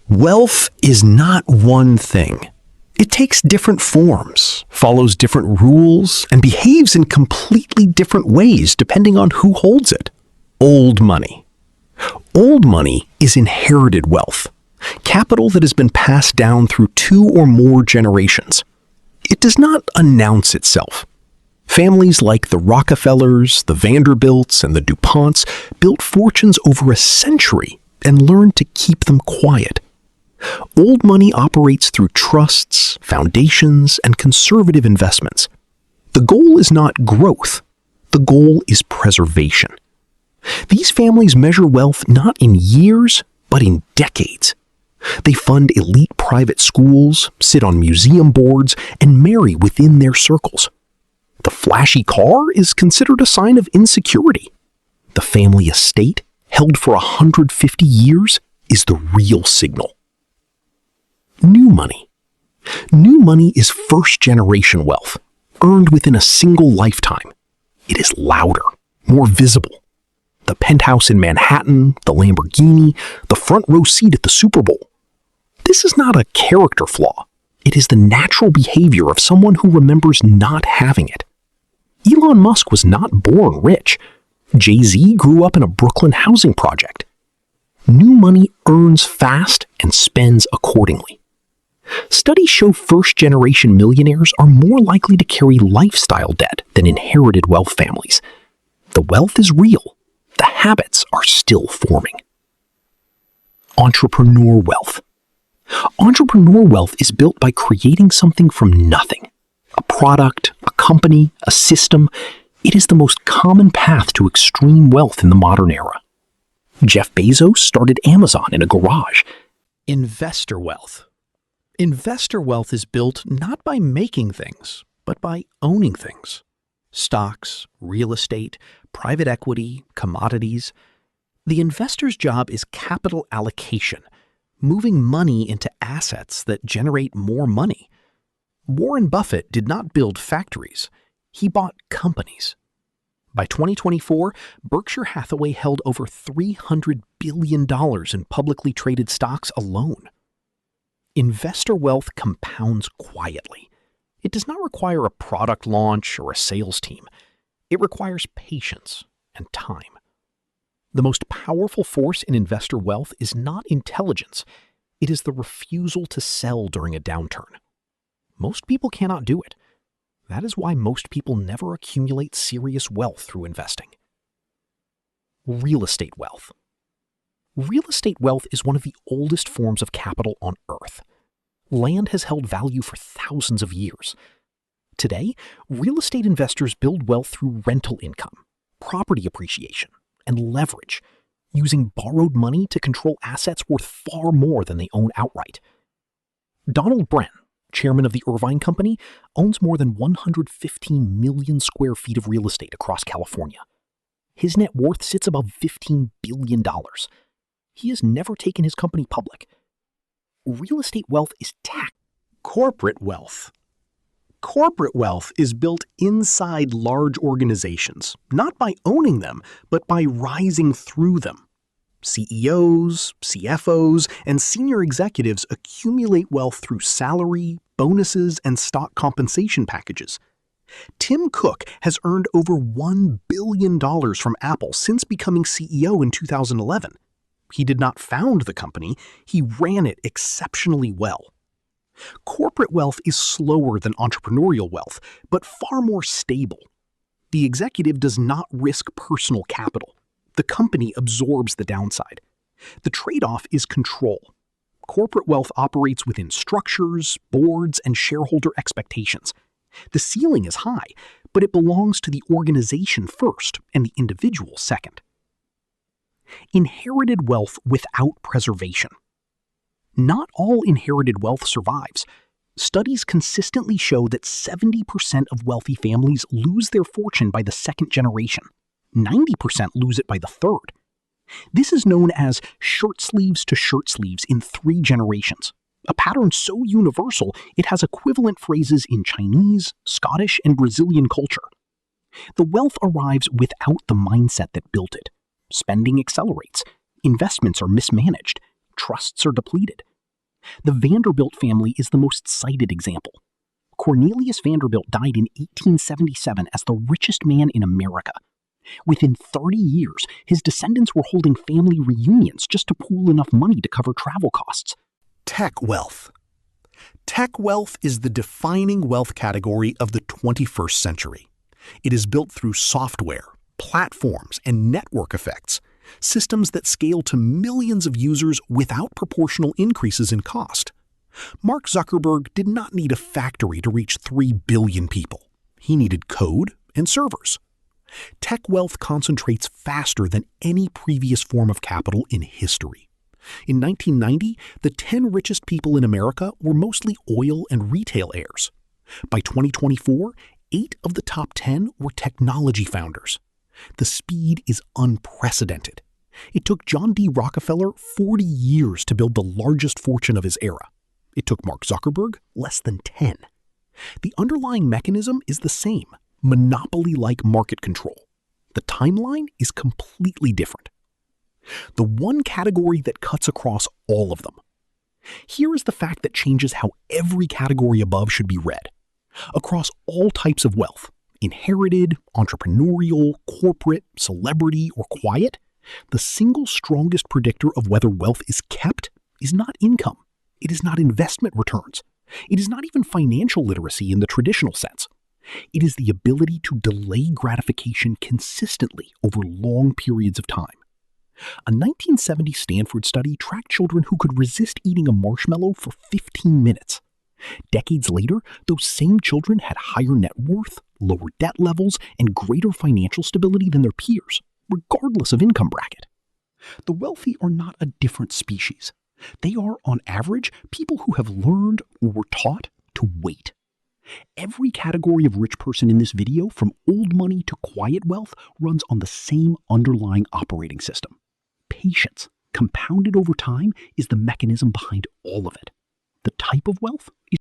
Wealth is not one thing. It takes different forms, follows different rules, and behaves in completely different ways depending on who holds it. Old money. Old money is inherited wealth, capital that has been passed down through 2 or more generations. It does not announce itself. Families like the Rockefellers, the Vanderbilts, and the DuPonts built fortunes over a century and learned to keep them quiet. Old money operates through trusts, foundations, and conservative investments. The goal is not growth. The goal is preservation. These families measure wealth not in years, but in decades. They fund elite private schools, sit on museum boards, and marry within their circles. The flashy car is considered a sign of insecurity. The family estate, held for 150 years, is the real signal. New money. New money is first-generation wealth, earned within a single lifetime. It is louder, more visible. The penthouse in Manhattan, the Lamborghini, the front row seat at the Super Bowl. This is not a character flaw. It is the natural behavior of someone who remembers not having it. Elon Musk was not born rich. Jay-Z grew up in a Brooklyn housing project. New money earns fast and spends accordingly. Studies show first-generation millionaires are more likely to carry lifestyle debt than inherited wealth families. The wealth is real. The habits are still forming. Entrepreneur wealth. Entrepreneur wealth is built by creating something from nothing. A product, a company, a system. It is the most common path to extreme wealth in the modern era. Jeff Bezos started Amazon in a garage. Investor wealth. Investor wealth is built not by making things, but by owning things. Stocks, real estate, private equity, commodities. The investor's job is capital allocation, moving money into assets that generate more money. Warren Buffett did not build factories. He bought companies. By 2024, Berkshire Hathaway held over $300 billion in publicly traded stocks alone. Investor wealth compounds quietly. It does not require a product launch or a sales team. It requires patience and time. The most powerful force in investor wealth is not intelligence. It is the refusal to sell during a downturn. Most people cannot do it. That is why most people never accumulate serious wealth through investing. Real estate wealth. Real estate wealth is one of the oldest forms of capital on Earth. Land has held value for thousands of years. Today, real estate investors build wealth through rental income, property appreciation, and leverage, using borrowed money to control assets worth far more than they own outright. Donald Bren, chairman of the Irvine Company, owns more than 115 million square feet of real estate across California. His net worth sits above $15 billion. He has never taken his company public. Real estate wealth is taxed. Corporate wealth. Corporate wealth is built inside large organizations, not by owning them, but by rising through them. CEOs, CFOs, and senior executives accumulate wealth through salary, bonuses, and stock compensation packages. Tim Cook has earned over $1 billion from Apple since becoming CEO in 2011. He did not found the company, he ran it exceptionally well. Corporate wealth is slower than entrepreneurial wealth, but far more stable. The executive does not risk personal capital. The company absorbs the downside. The trade-off is control. Corporate wealth operates within structures, boards, and shareholder expectations. The ceiling is high, but it belongs to the organization first and the individual second. Inherited wealth without preservation. Not all inherited wealth survives. Studies consistently show that 70% of wealthy families lose their fortune by the second generation. 90% lose it by the third. This is known as shirt sleeves to shirt sleeves in 3 generations, a pattern so universal it has equivalent phrases in Chinese, Scottish, and Brazilian culture. The wealth arrives without the mindset that built it. Spending accelerates, investments are mismanaged, trusts are depleted, The Vanderbilt family is the most cited example. Cornelius Vanderbilt died in 1877 as the richest man in America. Within 30 years, his descendants were holding family reunions just to pool enough money to cover travel costs. Tech wealth. Tech wealth is the defining wealth category of the 21st century. It is built through software, platforms, and network effects, systems that scale to millions of users without proportional increases in cost. Mark Zuckerberg did not need a factory to reach 3 billion people. He needed code and servers. Tech wealth concentrates faster than any previous form of capital in history. In 1990, the 10 richest people in America were mostly oil and retail heirs. By 2024, 8 of the top 10 were technology founders. The speed is unprecedented. It took John D. Rockefeller 40 years to build the largest fortune of his era. It took Mark Zuckerberg less than 10. The underlying mechanism is the same, monopoly-like market control. The timeline is completely different. The one category that cuts across all of them. Here is the fact that changes how every category above should be read. Across all types of wealth, inherited, entrepreneurial, corporate, celebrity, or quiet, the single strongest predictor of whether wealth is kept is not income. It is not investment returns. It is not even financial literacy in the traditional sense. It is the ability to delay gratification consistently over long periods of time. A 1970 Stanford study tracked children who could resist eating a marshmallow for 15 minutes. Decades later, those same children had higher net worth, lower debt levels, and greater financial stability than their peers, regardless of income bracket. The wealthy are not a different species. They are, on average, people who have learned or were taught to wait. Every category of rich person in this video, from old money to quiet wealth, runs on the same underlying operating system. Patience, compounded over time, is the mechanism behind all of it. The type of wealth is